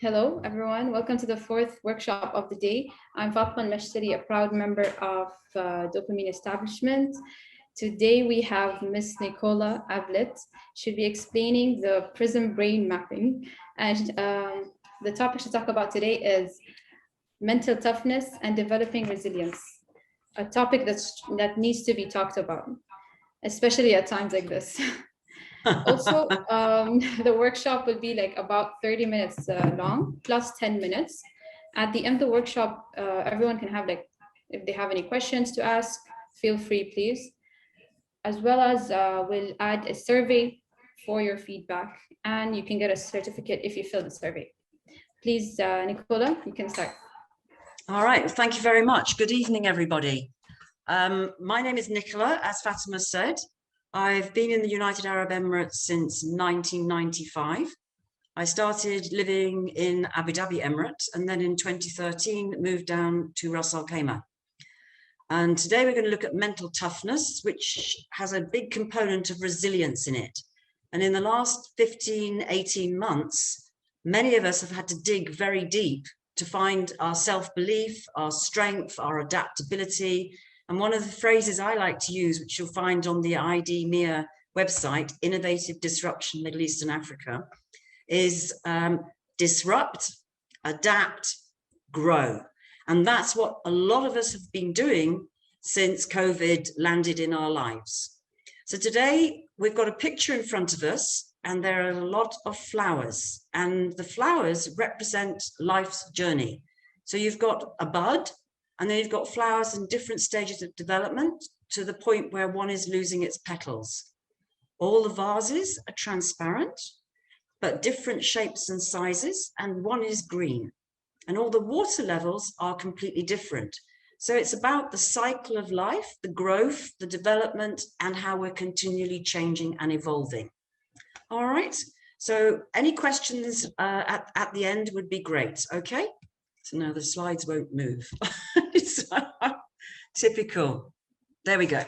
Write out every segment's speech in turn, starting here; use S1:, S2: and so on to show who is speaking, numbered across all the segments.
S1: Hello, everyone. Welcome to the fourth workshop of the day. I'm Fatma Al-Mashtari, a proud member of Dopamine Establishment. Today we have Miss Nicola Ablett. She'll be explaining the prism brain mapping. And the topic to talk about today is mental toughness and developing resilience, a topic that needs to be talked about, especially at times like this. Also, the workshop will be like about 30 minutes long, plus 10 minutes. At the end of the workshop, everyone can have if they have any questions to ask, feel free, please. As well as we'll add a survey for your feedback, and you can get a certificate if you fill the survey. Please, Nicola, you can start.
S2: All right, thank you very much. Good evening, everybody. My name is Nicola, as Fatima said. I've been in the United Arab Emirates since 1995. I started living in Abu Dhabi Emirates, and then in 2013 moved down to Ras Al Khaimah. And today we're going to look at mental toughness, which has a big component of resilience in it. And in the last 15, 18 months, many of us have had to dig very deep to find our self-belief, our strength, our adaptability. And one of the phrases I like to use, which you'll find on the IDMIA website, Innovative Disruption Middle East and Africa, is disrupt, adapt, grow. And that's what a lot of us have been doing since COVID landed in our lives. So today we've got a picture in front of us, and there are a lot of flowers, and the flowers represent life's journey. So you've got a bud, and then you've got flowers in different stages of development to the point where one is losing its petals. All the vases are transparent, but different shapes and sizes, and one is green. And all the water levels are completely different. So it's about the cycle of life, the growth, the development, and how we're continually changing and evolving. All right, so any questions at the end would be great, okay? So now the slides won't move. It's typical. There we go.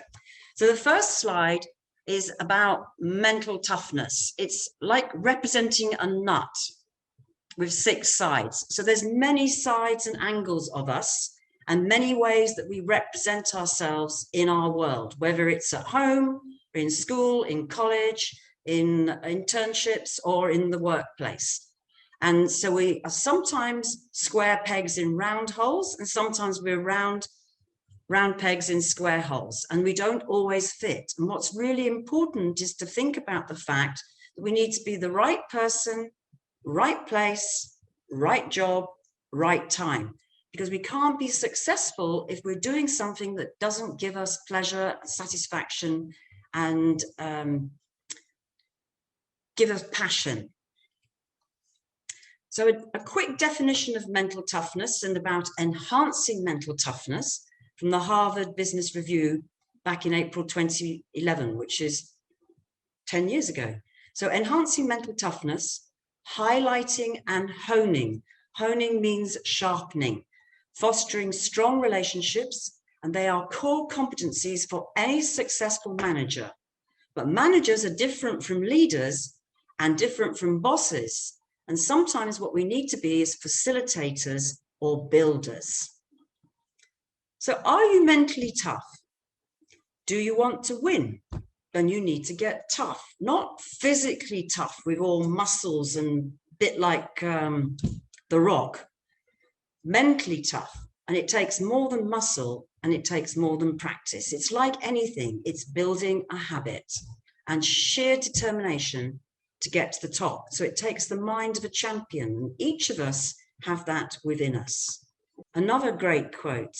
S2: So the first slide is about mental toughness. It's like representing a nut with 6 sides. So there's many sides and angles of us and many ways that we represent ourselves in our world, whether it's at home, in school, in college, in internships, or in the workplace. And so we are sometimes square pegs in round holes, and sometimes we're round pegs in square holes, and we don't always fit. And what's really important is to think about the fact that we need to be the right person, right place, right job, right time, because we can't be successful if we're doing something that doesn't give us pleasure, satisfaction, and give us passion. So a quick definition of mental toughness and about enhancing mental toughness from the Harvard Business Review back in April 2011, which is 10 years ago. So enhancing mental toughness, highlighting and honing. Honing means sharpening, fostering strong relationships, and they are core competencies for any successful manager. But managers are different from leaders and different from bosses. And sometimes what we need to be is facilitators or builders. So are you mentally tough? Do you want to win? Then you need to get tough, not physically tough with all muscles and a bit like The Rock, mentally tough. And it takes more than muscle, and it takes more than practice. It's like anything, it's building a habit and sheer determination to get to the top. So it takes the mind of a champion, and each of us have that within us. Another great quote.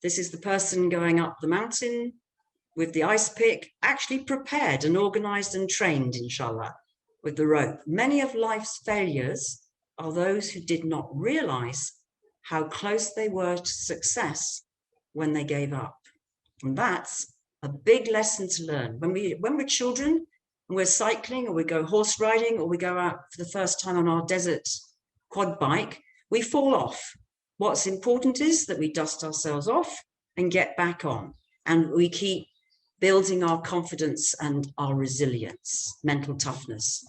S2: This is the person going up the mountain with the ice pick, actually prepared and organized and trained, inshallah, with the rope. Many of life's failures are those who did not realize how close they were to success when they gave up. And that's a big lesson to learn. When we're children and we're cycling, or we go horse riding, or we go out for the first time on our desert quad bike, we fall off. What's important is that we dust ourselves off and get back on, and we keep building our confidence and our resilience, mental toughness.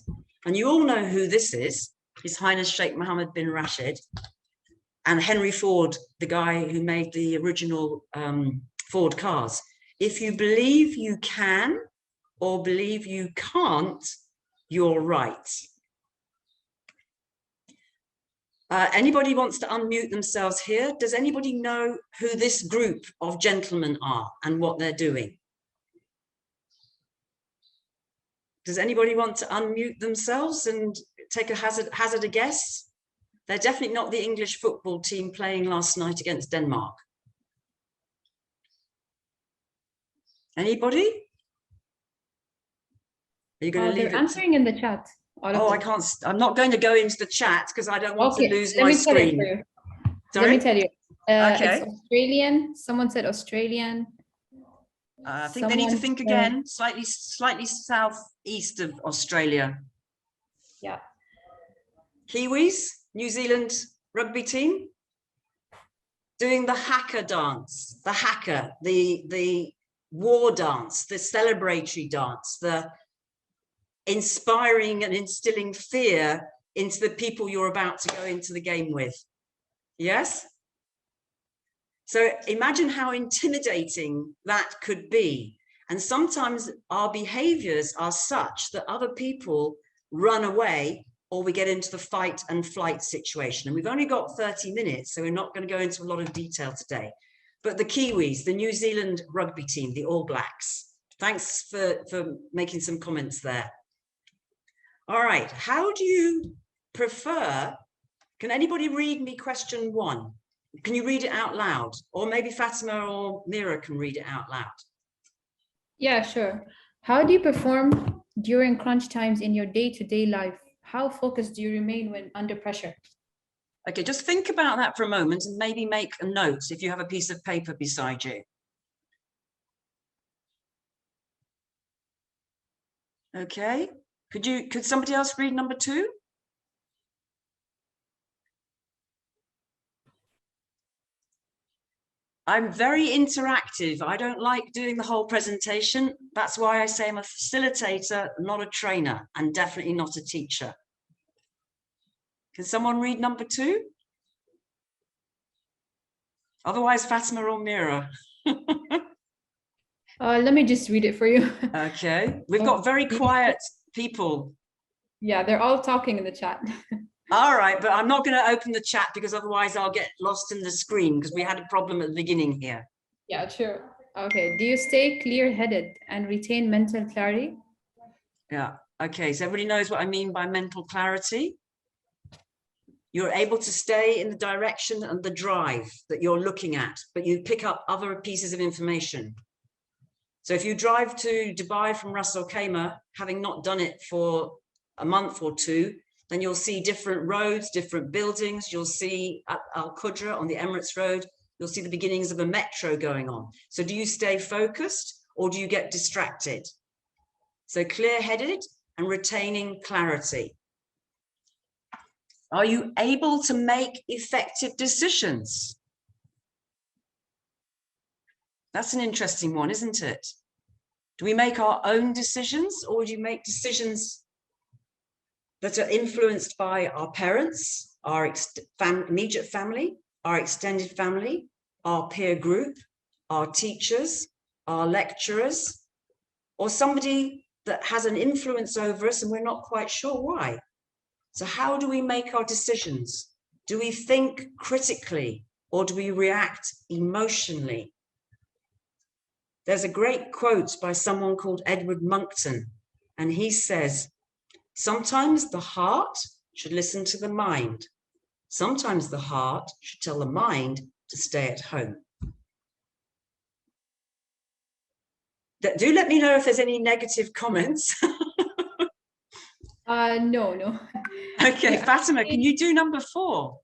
S2: And you all know who this is. His Highness Sheikh Mohammed bin Rashid, and Henry Ford, the guy who made the original Ford cars. If you believe you can or believe you can't, you're right. Anybody wants to unmute themselves here? Does anybody know who this group of gentlemen are and what they're doing? Does anybody want to unmute themselves and take a hazard a guess? They're definitely not the English football team playing last night against Denmark. Anybody? Are you going to leave
S1: They're
S2: it?
S1: answering in the chat.
S2: Oh, I can't. I'm not going to go into the chat because I don't want to lose my screen.
S1: Let me tell you.
S2: Okay.
S1: It's Australian. Someone said Australian.
S2: I think they need to think again. Slightly southeast of Australia.
S1: Yeah.
S2: Kiwis, New Zealand rugby team, doing the haka dance, the haka, the war dance, the celebratory dance, the inspiring and instilling fear into the people you're about to go into the game with. Yes? So imagine how intimidating that could be. And sometimes our behaviors are such that other people run away, or we get into the fight and flight situation. And we've only got 30 minutes, so we're not going to go into a lot of detail today. But the Kiwis, the New Zealand rugby team, the All Blacks, thanks for making some comments there. All right, how do you prefer? Can anybody read me question 1? Can you read it out loud? Or maybe Fatima or Mira can read it out loud.
S1: Yeah, sure. How do you perform during crunch times in your day-to-day life? How focused do you remain when under pressure?
S2: Okay, just think about that for a moment and maybe make a note if you have a piece of paper beside you. Okay, could somebody else read number 2? I'm very interactive. I don't like doing the whole presentation. That's why I say I'm a facilitator, not a trainer, and definitely not a teacher. Can someone read number 2? Otherwise, Fatima or Mira.
S1: Let me just read it for you.
S2: Okay, we've got very quiet people.
S1: Yeah, they're all talking in the chat.
S2: All right, but I'm not going to open the chat because otherwise I'll get lost in the screen because we had a problem at the beginning here.
S1: Yeah, sure. Okay, do you stay clear-headed and retain mental clarity?
S2: Yeah, okay, so everybody knows what I mean by mental clarity. You're able to stay in the direction and the drive that you're looking at, but you pick up other pieces of information. So if you drive to Dubai from Ras Al Khaimah, having not done it for a month or 2, then you'll see different roads, different buildings. You'll see at Al Qudra on the Emirates Road, you'll see the beginnings of a metro going on. So do you stay focused or do you get distracted? So clear-headed and retaining clarity. Are you able to make effective decisions? That's an interesting one, isn't it? Do we make our own decisions or do you make decisions that are influenced by our parents, our immediate family, our extended family, our peer group, our teachers, our lecturers, or somebody that has an influence over us and we're not quite sure why? So how do we make our decisions? Do we think critically or do we react emotionally? There's a great quote by someone called Edward Monckton, and he says, sometimes the heart should listen to the mind. Sometimes the heart should tell the mind to stay at home. Do let me know if there's any negative comments.
S1: No.
S2: Okay, yeah. Fatima, can you do number 4?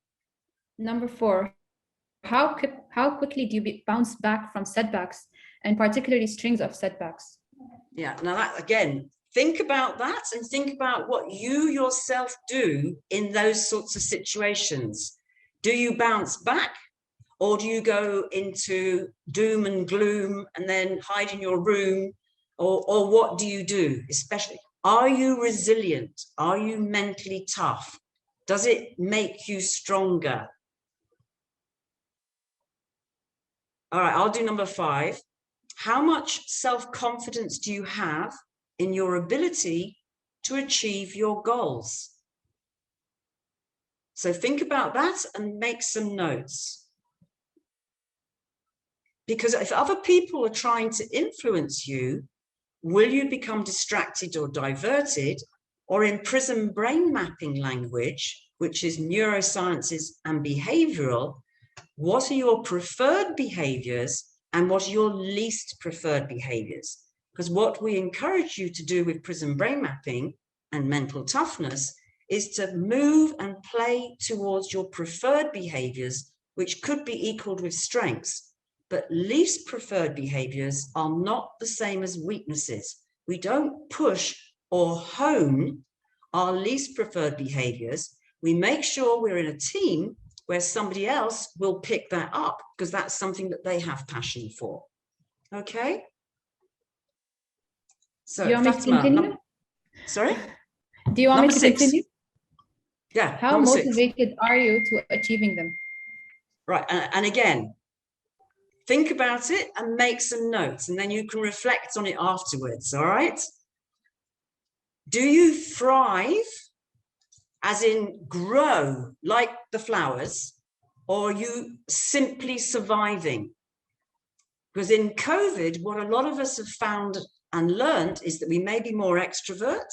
S1: Number 4. How quickly do you bounce back from setbacks, and particularly strings of setbacks?
S2: Yeah, now that, again, think about that and think about what you yourself do in those sorts of situations. Do you bounce back or do you go into doom and gloom and then hide in your room? Or what do you do? Especially, are you resilient? Are you mentally tough? Does it make you stronger? All right, I'll do number 5. How much self-confidence do you have in your ability to achieve your goals? So think about that and make some notes. Because if other people are trying to influence you, will you become distracted or diverted? Or in PRISM brain mapping language, which is neurosciences and behavioral, what are your preferred behaviors and what are your least preferred behaviors? Because what we encourage you to do with PRISM brain mapping and mental toughness is to move and play towards your preferred behaviors, which could be equaled with strengths, but least preferred behaviors are not the same as weaknesses. We don't push or hone our least preferred behaviors. We make sure we're in a team where somebody else will pick that up because that's something that they have passion for. Okay? So,
S1: Do you want me to continue?
S2: Sorry?
S1: Do you want me to continue?
S2: Yeah.
S1: How motivated are you to achieving them?
S2: Right. And again, think about it and make some notes, and then you can reflect on it afterwards. All right? Do you thrive, as in grow like the flowers, or are you simply surviving? Because in COVID, what a lot of us have found and learned is that we may be more extrovert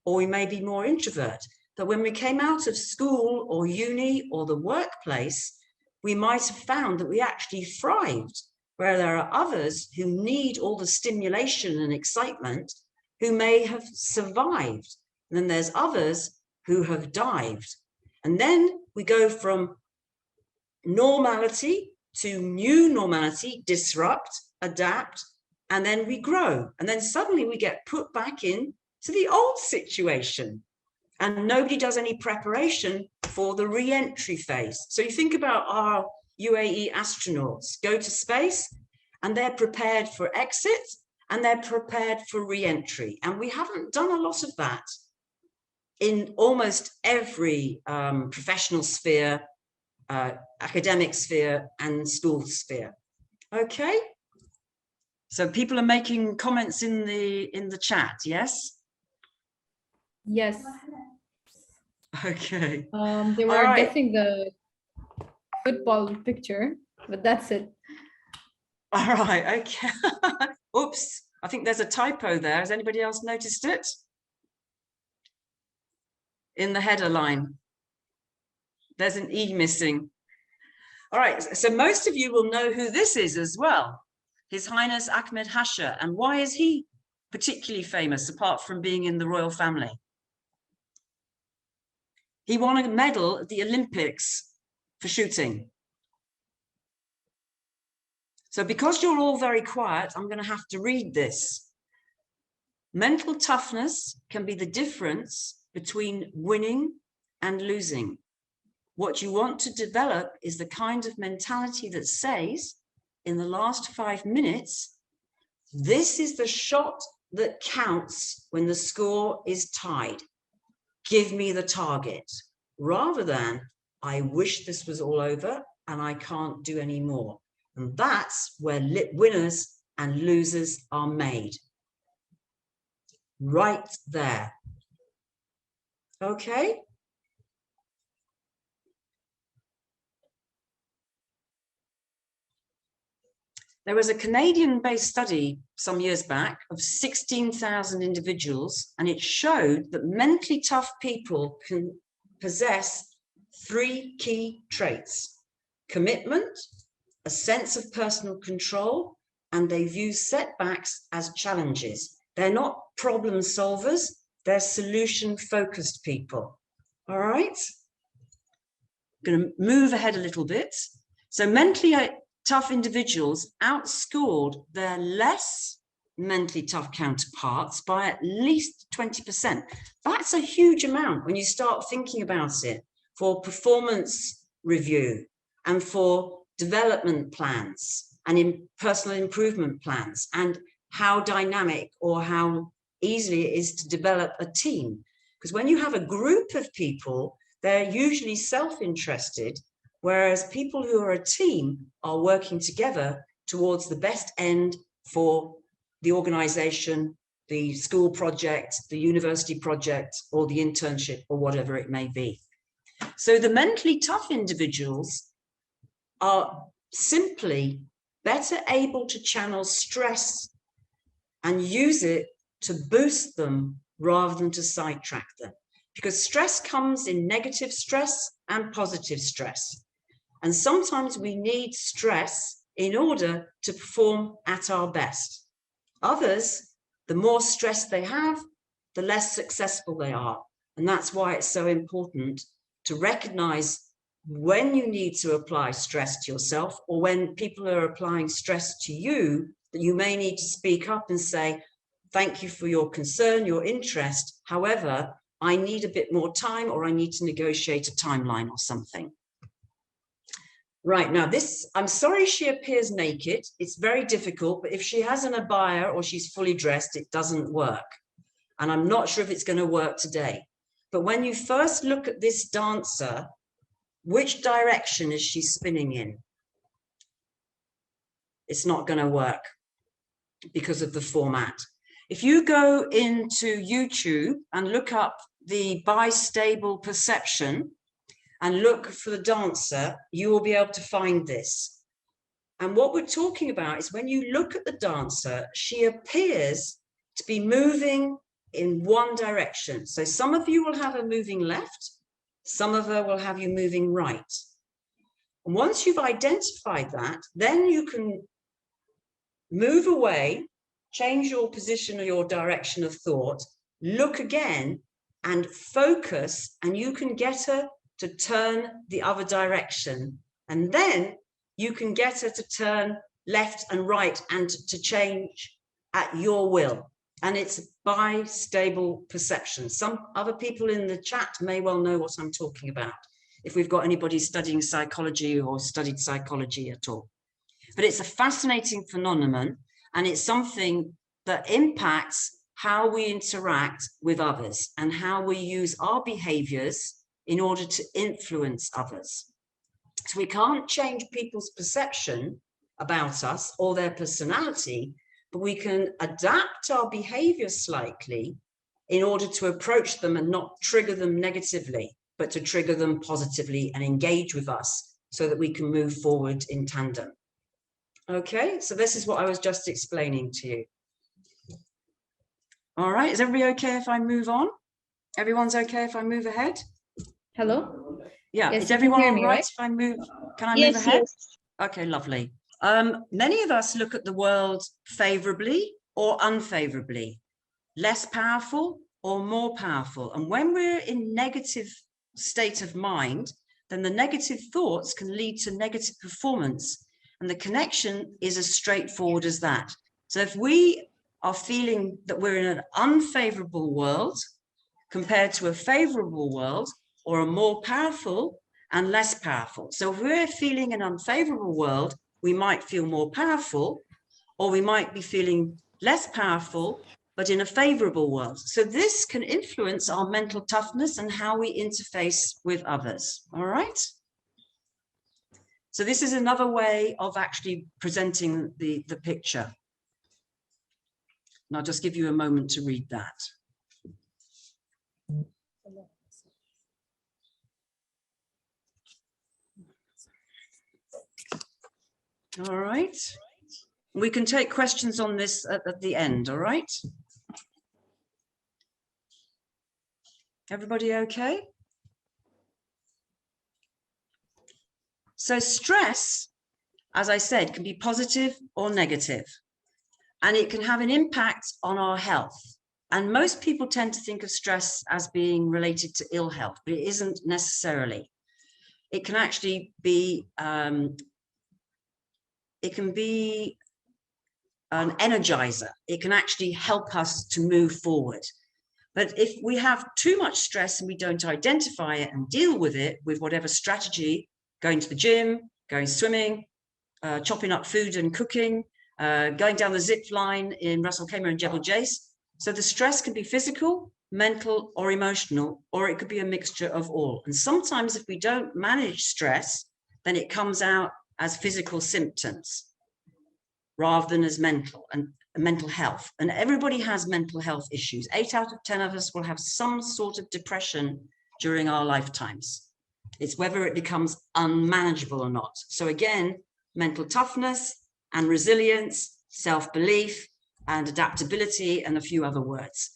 S2: or we may be more introvert. But when we came out of school or uni or the workplace, we might have found that we actually thrived, where there are others who need all the stimulation and excitement who may have survived. And then there's others who have dived. And then we go from normality to new normality, disrupt, adapt, and then we grow. And then suddenly we get put back in to the old situation. And nobody does any preparation for the re-entry phase. So you think about our UAE astronauts go to space and they're prepared for exit and they're prepared for re-entry. And we haven't done a lot of that in almost every professional sphere, academic sphere and school sphere. Okay. So people are making comments in the chat, yes?
S1: Yes.
S2: Okay.
S1: They were guessing the football picture, but that's it.
S2: All right, okay. Oops, I think there's a typo there. Has anybody else noticed it? In the header line. There's an E missing. All right, so most of you will know who this is as well. His Highness Ahmed Hasha. And why is he particularly famous, apart from being in the royal family? He won a medal at the Olympics for shooting. So because you're all very quiet, I'm going to have to read this. Mental toughness can be the difference between winning and losing. What you want to develop is the kind of mentality that says, in the last 5 minutes, this is the shot that counts when the score is tied. Give me the target, rather than, I wish this was all over and I can't do any more. And that's where winners and losers are made. Right there. Okay? There was a Canadian-based study some years back of 16,000 individuals, and it showed that mentally tough people can possess 3 key traits: commitment, a sense of personal control, and they view setbacks as challenges. They're not problem solvers, they're solution-focused people. All right? I'm going to move ahead a little bit. So mentally tough individuals outscored their less mentally tough counterparts by at least 20%. That's a huge amount when you start thinking about it for performance review and for development plans and in personal improvement plans, and how dynamic or how easily it is to develop a team. Because when you have a group of people they're usually self-interested, whereas people who are a team are working together towards the best end for the organization, the school project, the university project, or the internship, or whatever it may be. So the mentally tough individuals are simply better able to channel stress and use it to boost them rather than to sidetrack them. Because stress comes in negative stress and positive stress. And sometimes we need stress in order to perform at our best. Others, the more stress they have, the less successful they are. And that's why it's so important to recognize when you need to apply stress to yourself, or when people are applying stress to you, that you may need to speak up and say, thank you for your concern, your interest. However, I need a bit more time, or I need to negotiate a timeline or something. Right, now this, I'm sorry she appears naked. It's very difficult, but if she has an abaya or she's fully dressed, it doesn't work. And I'm not sure if it's going to work today. But when you first look at this dancer, which direction is she spinning in? It's not going to work because of the format. If you go into YouTube and look up the bistable perception and look for the dancer, you will be able to find this. And what we're talking about is when you look at the dancer, she appears to be moving in one direction. So some of you will have her moving left, some of her will have you moving right. And once you've identified that, then you can move away, change your position or your direction of thought, look again and focus, and you can get her to turn the other direction. And then you can get her to turn left and right and to change at your will. And it's bistable perception. Some other people in the chat may well know what I'm talking about, if we've got anybody studying psychology or studied psychology at all. But it's a fascinating phenomenon, and it's something that impacts how we interact with others and how we use our behaviors in order to influence others. So we can't change people's perception about us or their personality, but we can adapt our behavior slightly in order to approach them and not trigger them negatively, but to trigger them positively and engage with us so that we can move forward in tandem. Okay, so this is what I was just explaining to you. All right, is everybody okay if I move on? Everyone's okay if I move ahead?
S1: Hello?
S2: Yeah,
S1: Yes,
S2: is everyone all right if I move? Can I move ahead?
S3: Yes.
S2: Okay, lovely. Many of us look at the world favorably or unfavorably, less powerful or more powerful. And when we're in negative state of mind, then the negative thoughts can lead to negative performance. And the connection is as straightforward as that. So if we are feeling that we're in an unfavorable world compared to a favorable world, or a more powerful and less powerful. So if we're feeling an unfavorable world, we might feel more powerful, or we might be feeling less powerful, but in a favorable world. So this can influence our mental toughness and how we interface with others. All right. So this is another way of actually presenting the picture. And I'll just give you a moment to read that. All right. We can take questions on this at the end, all right? Everybody okay? So stress, as I said, can be positive or negative, and it can have an impact on our health. And most people tend to think of stress as being related to ill health, but it isn't necessarily. It can actually be it can be an energizer. It can actually help us to move forward. But if we have too much stress and we don't identify it and deal with it with whatever strategy, going to the gym, going swimming, chopping up food and cooking, going down the zip line in Ras Al Khaimah and Jebel Jais. So the stress can be physical, mental or emotional, or it could be a mixture of all. And sometimes if we don't manage stress, then it comes out as physical symptoms rather than as mental health. And everybody has mental health issues. 8 out of 10 of us will have some sort of depression during our lifetimes. It's whether it becomes unmanageable or not. So again, mental toughness and resilience, self-belief and adaptability, and a few other words.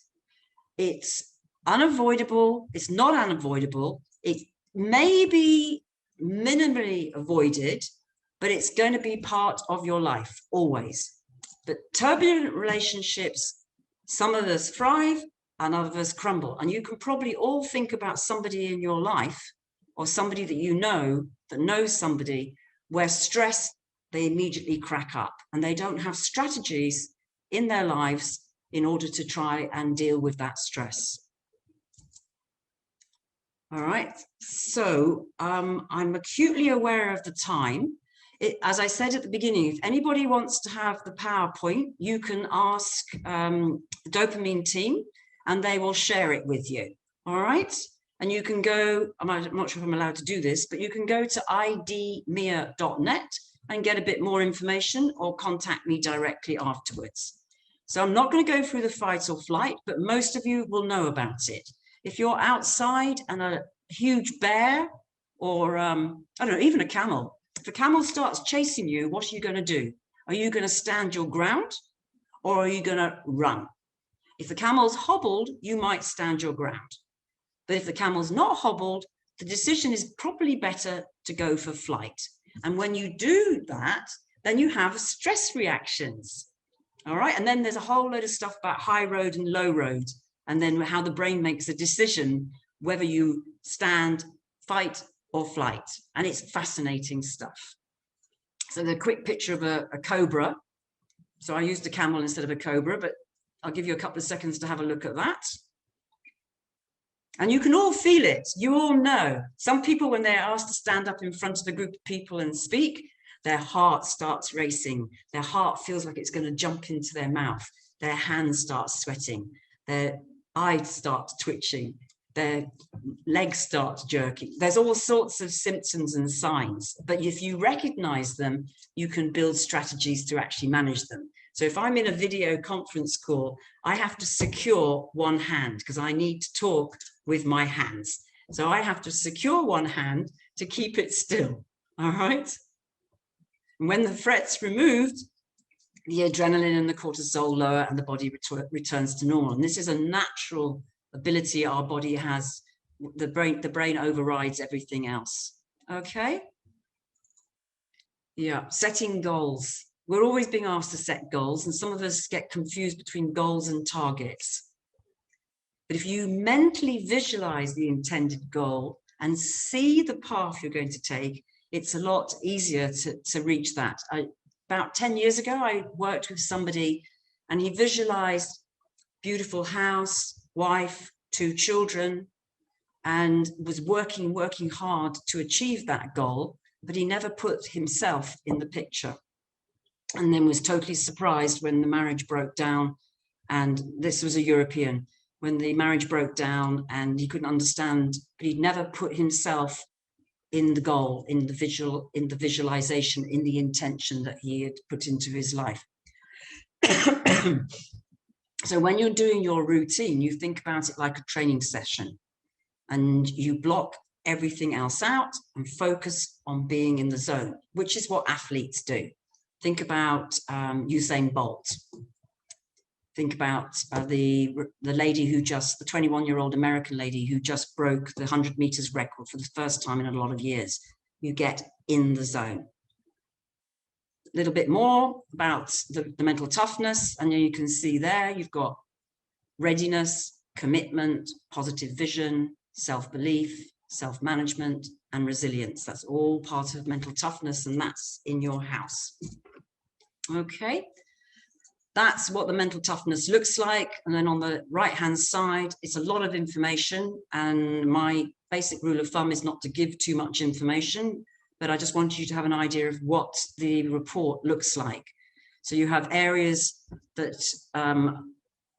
S2: It's unavoidable. It's not unavoidable. It may be minimally avoided, but it's going to be part of your life always. But turbulent relationships, some of us thrive and others crumble. And you can probably all think about somebody in your life or somebody that you know that knows somebody where stress, they immediately crack up and they don't have strategies in their lives in order to try and deal with that stress. All right, so I'm acutely aware of the time. As I said at the beginning, if anybody wants to have the PowerPoint, you can ask the dopamine team and they will share it with you. All right, and you can go, I'm not sure if I'm allowed to do this, but you can go to idmia.net and get a bit more information or contact me directly afterwards. So I'm not going to go through the fight or flight, but most of you will know about it. If you're outside and a huge bear or, I don't know, even a camel, if a camel starts chasing you, what are you going to do? Are you going to stand your ground or are you going to run? If the camel's hobbled, you might stand your ground. But if the camel's not hobbled, the decision is probably better to go for flight. And when you do that, then you have stress reactions. All right, and then there's a whole load of stuff about high road and low road, and then how the brain makes a decision whether you stand, fight, or flight. And it's fascinating stuff. So the quick picture of a cobra. So I used a camel instead of a cobra, but I'll give you a couple of seconds to have a look at that. And you can all feel it. You all know. Some people, when they're asked to stand up in front of a group of people and speak, their heart starts racing. Their heart feels like it's going to jump into their mouth. Their hands start sweating. Their eyes start twitching. Their legs start jerking. There's all sorts of symptoms and signs. But if you recognize them, you can build strategies to actually manage them. So if I'm in a video conference call, I have to secure one hand because I need to talk with my hands. So I have to secure one hand to keep it still. All right. And when the threat's removed, the adrenaline and the cortisol lower and the body returns to normal. And this is a natural ability our body has. The brain overrides everything else. Okay. Yeah. Setting goals. We're always being asked to set goals, and some of us get confused between goals and targets. But if you mentally visualize the intended goal and see the path you're going to take, it's a lot easier to reach that. About 10 years ago, I worked with somebody and he visualized beautiful house, wife, 2 children, and was working hard to achieve that goal, but he never put himself in the picture. And then was totally surprised when the marriage broke down. And this was a European, when the marriage broke down and he couldn't understand, but he'd never put himself in the goal, in the visualization, in the intention that he had put into his life. So when you're doing your routine, you think about it like a training session and you block everything else out and focus on being in the zone, which is what athletes do. Think about Usain Bolt. Think about the lady who just, the 21-year-old American lady who just broke the 100 meters record for the first time in a lot of years. You get in the zone. A little bit more about the mental toughness, and you can see there you've got readiness, commitment, positive vision, self-belief, self-management, and resilience. That's all part of mental toughness, and that's in your house. Okay. That's what the mental toughness looks like. And then on the right-hand side, it's a lot of information. And my basic rule of thumb is not to give too much information, but I just want you to have an idea of what the report looks like. So you have areas that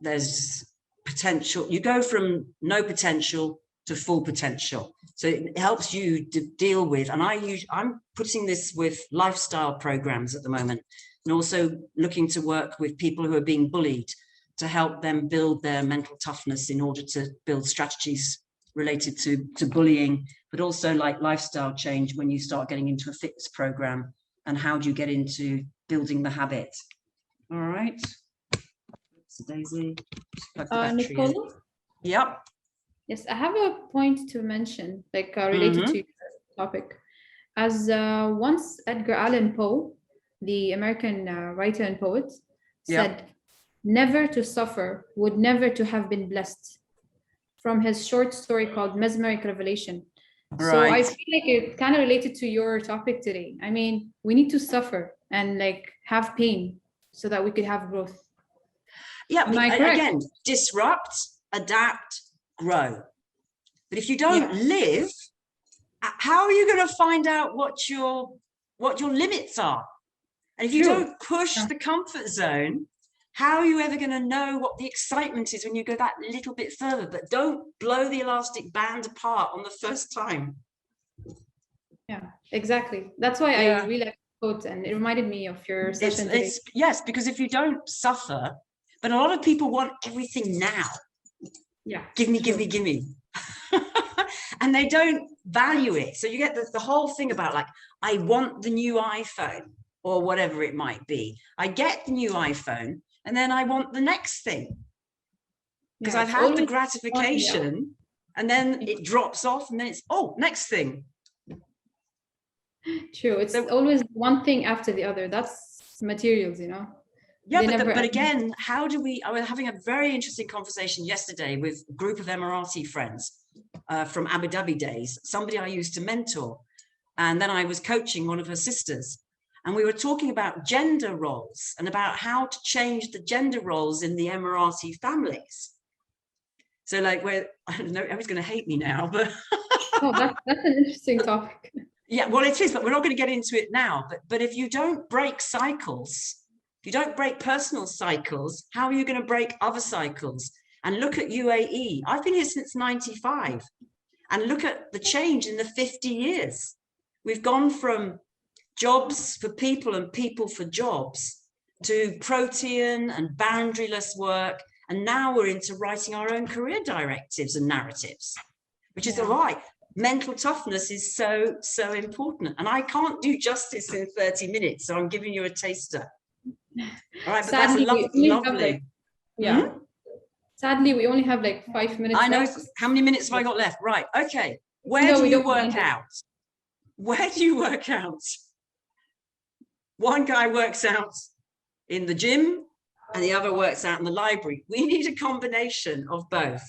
S2: there's potential. You go from no potential to full potential. So it helps you to deal with, and I'm putting this with lifestyle programs at the moment, and also looking to work with people who are being bullied to help them build their mental toughness in order to build strategies related to bullying, but also like lifestyle change when you start getting into a fitness program, and how do you get into building the habit. All right. So Daisy, plug the battery in.
S1: Nicola?
S2: Yep.
S1: Yes, I have a point to mention, like related to your topic. As once Edgar Allan Poe, the American writer and poet, said, never to suffer would never to have been blessed, from his short story called Mesmeric Revelation.
S2: Right.
S1: So I feel like it's kind of related to your topic today. I mean, we need to suffer and like have pain so that we could have growth.
S2: Yeah,
S1: Am I correct?
S2: again, disrupt, adapt, grow. But if you don't live, how are you going to find out what your limits are? And if you don't push the comfort zone, how are you ever going to know what the excitement is when you go that little bit further? But don't blow the elastic band apart on the first time.
S1: Yeah, exactly. That's why I really like the quote, and it reminded me of your session today.
S2: Yes, because if you don't suffer, but a lot of people want everything now.
S1: Yeah.
S2: Give me. And they don't value it. So you get the whole thing about like, I want the new iPhone or whatever it might be. I get the new iPhone and then I want the next thing. Because I've had the gratification and then it drops off and then it's, oh, next thing.
S1: True. It's always one thing after the other. That's materials, you know?
S2: Yeah, but again, how do we, I was having a very interesting conversation yesterday with a group of Emirati friends from Abu Dhabi days, somebody I used to mentor. And then I was coaching one of her sisters. And we were talking about gender roles and about how to change the gender roles in the Emirati families. So like, I don't know, everyone's going to hate me now, but.
S1: Oh, that's an interesting topic.
S2: Yeah, well, it is, but we're not going to get into it now. But if you don't break cycles, if you don't break personal cycles, how are you going to break other cycles? And look at UAE. I've been here since 95. And look at the change in the 50 years. We've gone from jobs for people and people for jobs to protean and boundaryless work. And now we're into writing our own career directives and narratives, which is all right. Mental toughness is so, so important. And I can't do justice in 30 minutes. So I'm giving you a taster. All right, but
S1: Sadly,
S2: that's lovely.
S1: Sadly, we only have like 5 minutes
S2: I know.
S1: left.
S2: How many minutes have I got left? Right. Okay. Where do you work out? Where do you work out? One guy works out in the gym and the other works out in the library. We need a combination of both.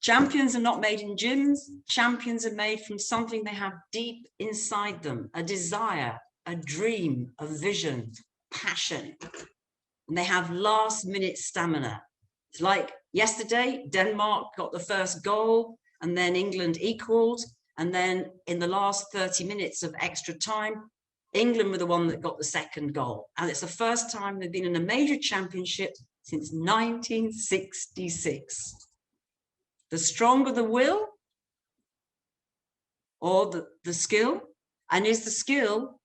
S2: Champions are not made in gyms. Champions are made from something they have deep inside them, a desire, a dream, a vision, passion. And they have last minute stamina. It's like yesterday, Denmark got the first goal and then England equaled. And then in the last 30 minutes of extra time, England were the one that got the second goal. And it's the first time they've been in a major championship since 1966. The stronger the will or the skill, and is the skill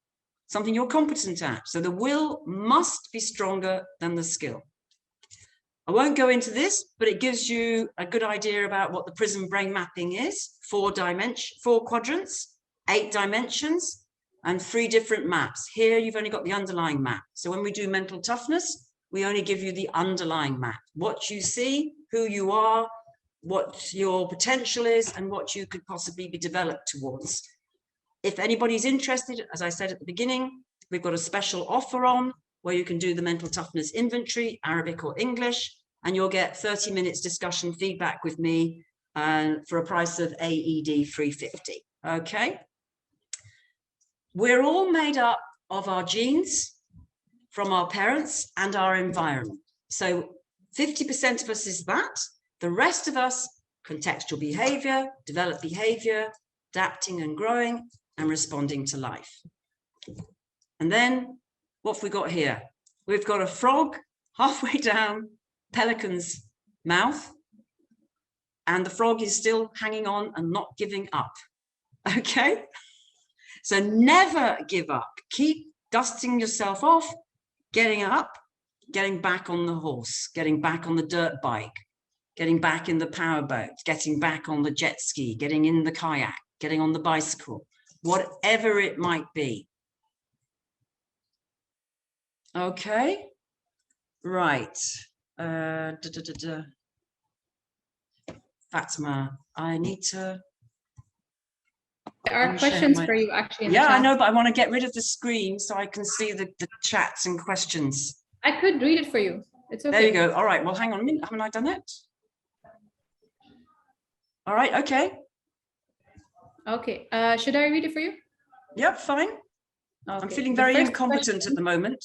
S2: something you're competent at? So the will must be stronger than the skill. I won't go into this, but it gives you a good idea about what the prism brain mapping is. 4 quadrants, 8 dimensions, and 3 different maps. Here you've only got the underlying map. So when we do mental toughness, we only give you the underlying map. What you see, who you are, what your potential is, and what you could possibly be developed towards. If anybody's interested, as I said at the beginning, we've got a special offer on where you can do the mental toughness inventory, Arabic or English, and you'll get 30 minutes discussion feedback with me for a price of AED 350. Okay. We're all made up of our genes from our parents and our environment. So 50% of us is that. The rest of us, contextual behavior, developed behavior, adapting and growing, and responding to life. And then what have we got here? We've got a frog halfway down Pelican's mouth, and the frog is still hanging on and not giving up. Okay? So never give up. Keep dusting yourself off, getting up, getting back on the horse, getting back on the dirt bike, getting back in the powerboat, getting back on the jet ski, getting in the kayak, getting on the bicycle, whatever it might be. Okay, right. Fatima, I need to...
S1: There are questions for you actually in the
S2: Yeah,
S1: chat.
S2: I know, but I want to get rid of the screen so I can see the chats and questions.
S1: I could read it for you. It's okay.
S2: There you go. All right, well, hang on a minute. Haven't I done it? All right, okay.
S1: Okay, should I read it for you?
S2: Yep, fine.
S1: Okay.
S2: I'm feeling very incompetent at the moment.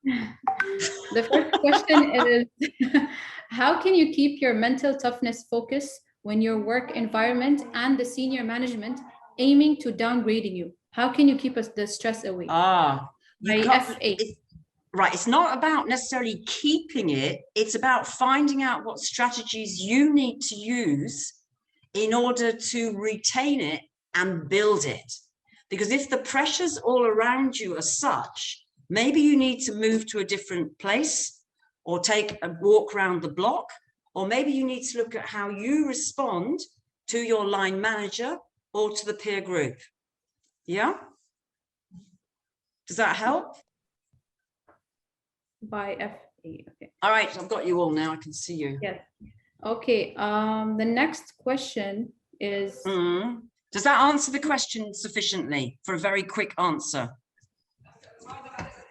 S1: The first question is, how can you keep your mental toughness focus when your work environment and the senior management aiming to downgrading you? How can you keep the stress away?
S2: You can't, right, it's not about necessarily keeping it. It's about finding out what strategies you need to use in order to retain it and build it. Because if the pressures all around you are such, maybe you need to move to a different place or take a walk around the block, or maybe you need to look at how you respond to your line manager or to the peer group. Yeah? Does that help?
S1: By FA, okay.
S2: All right, I've got you all now. I can see you.
S1: Yes. Okay, the next question is...
S2: Does that answer the question sufficiently for a very quick answer?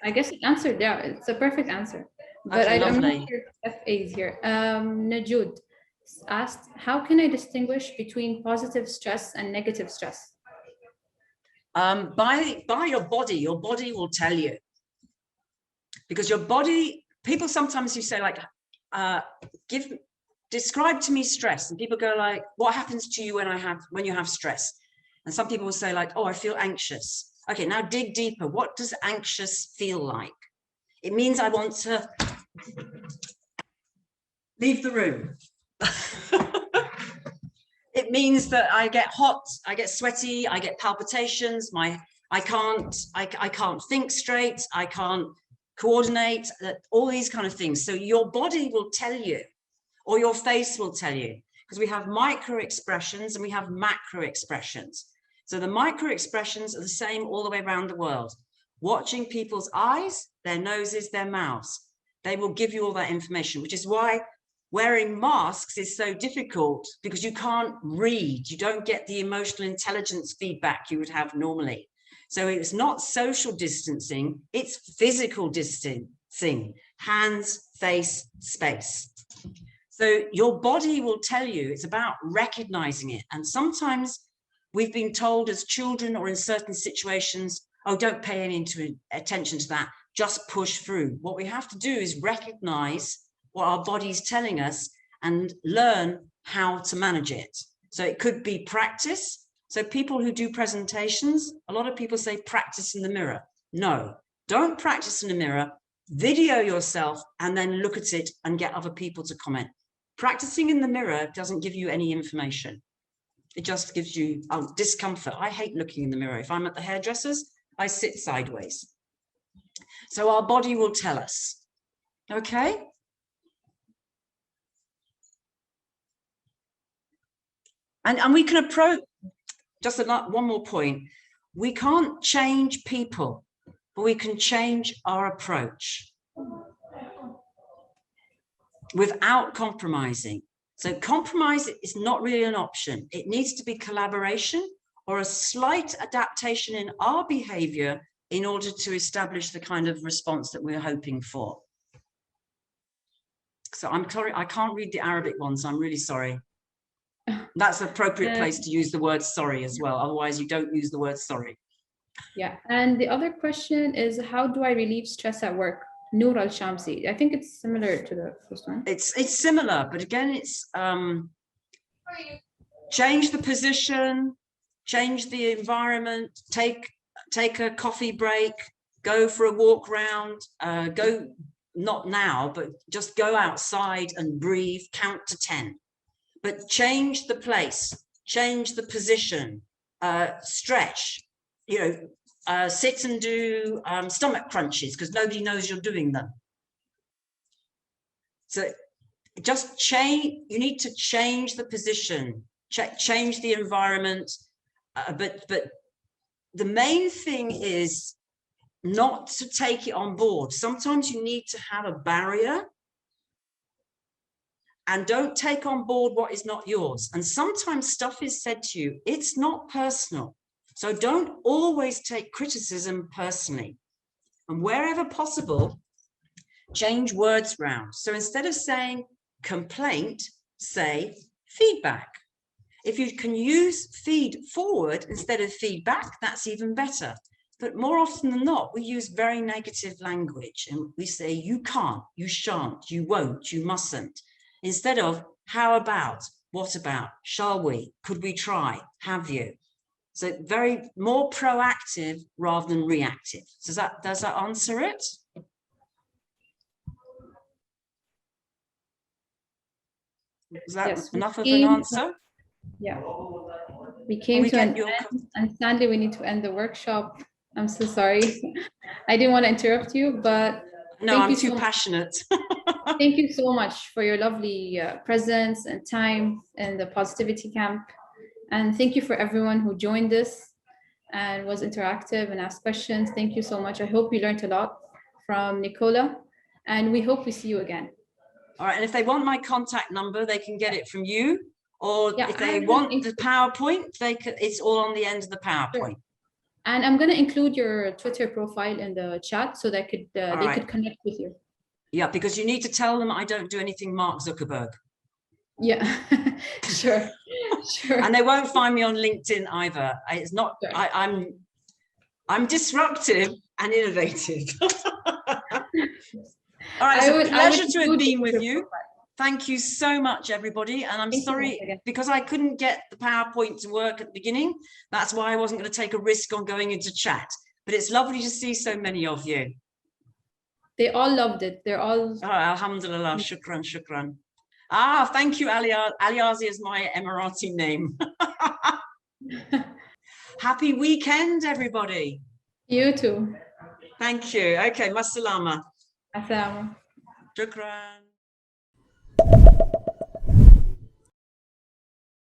S1: I guess it answered, yeah, it's a perfect answer. But
S2: Okay,
S1: I'm
S2: lovely.
S1: not sure if FA is here. Najud asked, how can I distinguish between positive stress and negative stress?
S2: By your body will tell you. Because your body, people sometimes you say like, describe to me stress, and people go like, what happens to you when you have stress? And some people will say like, oh, I feel anxious. Okay, now dig deeper. What does anxious feel like? It means I want to leave the room. It means that I get hot, I get sweaty, I get palpitations, I can't think straight, I can't coordinate, all these kind of things. So your body will tell you, or your face will tell you, because we have micro expressions and we have macro expressions. So the micro expressions are the same all the way around the world. Watching people's eyes, their noses, their mouths, they will give you all that information, which is why wearing masks is so difficult, because you can't read, you don't get the emotional intelligence feedback you would have normally. So it's not social distancing, it's physical distancing, hands, face, space. So your body will tell you, it's about recognizing it. And sometimes we've been told as children or in certain situations, oh, don't pay any attention to that, just push through. What we have to do is recognize what our body's telling us and learn how to manage it. So it could be practice. So people who do presentations, a lot of people say practice in the mirror. No, don't practice in the mirror, video yourself and then look at it and get other people to comment. Practicing in the mirror doesn't give you any information. It just gives you discomfort. I hate looking in the mirror. If I'm at the hairdresser's, I sit sideways. So our body will tell us, okay? And we can approach, just one more point, we can't change people, but we can change our approach without compromising. So compromise is not really an option. It needs to be collaboration or a slight adaptation in our behavior in order to establish the kind of response that we're hoping for. So I'm sorry, I can't read the Arabic ones. I'm really sorry. That's the appropriate place to use the word sorry as well. Otherwise, you don't use the word sorry.
S1: Yeah, and the other question is, how do I relieve stress at work? Noor al-Shamsi. I think it's similar to the first one.
S2: It's similar, but again, it's change the position, change the environment, take a coffee break, go for a walk round, go not now, but just go outside and breathe, count to 10, but change the place, change the position, stretch, sit and do stomach crunches because nobody knows you're doing them. So just change, you need to change the position, change the environment, but the main thing is not to take it on board. Sometimes you need to have a barrier and don't take on board what is not yours. And sometimes stuff is said to you, it's not personal. So don't always take criticism personally. And wherever possible, change words round. So instead of saying complaint, say feedback. If you can use feed forward instead of feedback, that's even better. But more often than not, we use very negative language and we say, you can't, you shan't, you won't, you mustn't. Instead of how about, what about, shall we, could we try, have you? So very more proactive rather than reactive. Does that answer it? Is that enough of an answer?
S1: Yeah. We came to an end, and sadly we need to end the workshop. I'm so sorry. I didn't want to interrupt you, but
S2: no, I'm too passionate.
S1: Thank you so much for your lovely presence and time in the positivity camp. And thank you for everyone who joined this and was interactive and asked questions. Thank you so much. I hope you learned a lot from Nicola, and we hope we see you again.
S2: All right, and if they want my contact number, they can get it from you, or if they want the PowerPoint, they can, it's all on the end of the PowerPoint. Sure.
S1: And I'm going to include your Twitter profile in the chat so that they could connect with you.
S2: Yeah, because you need to tell them I don't do anything Mark Zuckerberg.
S1: Yeah, sure, sure.
S2: And they won't find me on LinkedIn either. It's not. Sure. I'm disruptive and innovative. All right, it's a pleasure to have been with you. Thank you so much, everybody. And I'm sorry because I couldn't get the PowerPoint to work at the beginning. That's why I wasn't going to take a risk on going into chat. But it's lovely to see so many of you.
S1: They all loved it. They're all.
S2: Oh, alhamdulillah, shukran, shukran. Ah, thank you, Aliazi is my Emirati name. Happy weekend, everybody.
S1: You too.
S2: Thank you. Okay, masalama.
S1: Assalamu.
S2: Shukran.